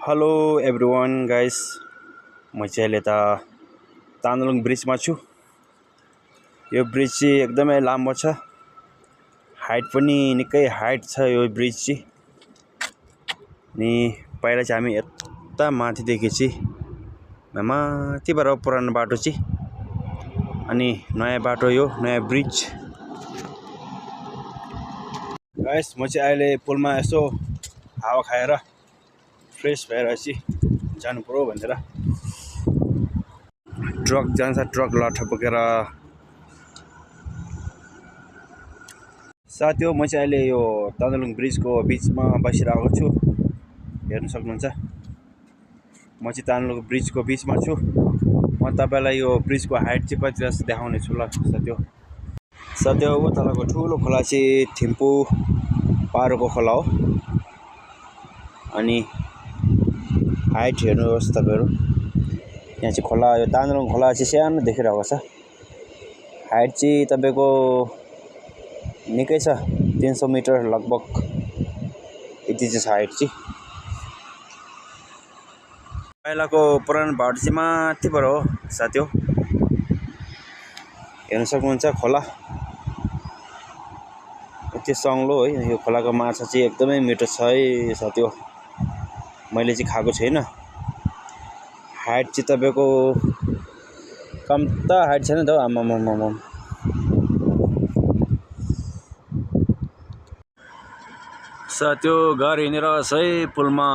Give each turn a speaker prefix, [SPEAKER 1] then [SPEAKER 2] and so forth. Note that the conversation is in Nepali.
[SPEAKER 1] हेलो एभ्रिवान गाइस, म चाहिँ अहिले तानलुङ ब्रिजमा छु। यो ब्रिज चाहिँ एकदमै लामो छ, हाइट पनि निकै हाइट छ यो ब्रिज चाहिँ। अनि पहिला चाहिँ हामी यता माथिदेखि चाहिँ माथिबाट पुरानो बाटो चाहिँ, अनि नयाँ बाटो यो नयाँ ब्रिज। गाइस, म चाहिँ अहिले पुलमा यसो हावा खाएर फ्रेस भएर चाहिँ जानु पर्यो भनेर ट्रक जान्छ, ट्रक लट्ठ बोकेर। साथी हो, म चाहिँ अहिले यो तानलुङ ब्रिजको बिचमा बसिरहेको छु, हेर्न सक्नुहुन्छ। म चाहिँ तानलुङ ब्रिजको बिचमा छु। म तपाईलाई यो ब्रिजको हाइट चाहिँ कति जस्तो देखाउने छु ल साथी हो। तलको ठुलो खोला चाहिँ थिम्पू पारोको खोला हो। अनि हाइट हेर्नुहोस् तपाईहरु, यहाँ चाहिँ खोला, यो तानलुङ खोला चाहिँ सानो देखिरहेको छ। हाइट चाहिँ तपाईको निकै छ, 300 मिटर लगभग यति चाहिँ छ हाइट चाहिँ। पहिलाको पुरानो बाटो चाहिँ माथिबाट हो साथी हो, हेर्न सक्नुहुन्छ। खोला यति सङ्लो है। यो खोलाको माछा चाहिँ एकदमै मिठो छ है साथी हो, मैले चाहिँ खाएको छैन। हाइट चाहिँ तपाईको कम त हाइट छैन त आमामामाम। साथी हो, गाडी हिँडिरहेको छ है पुलमा।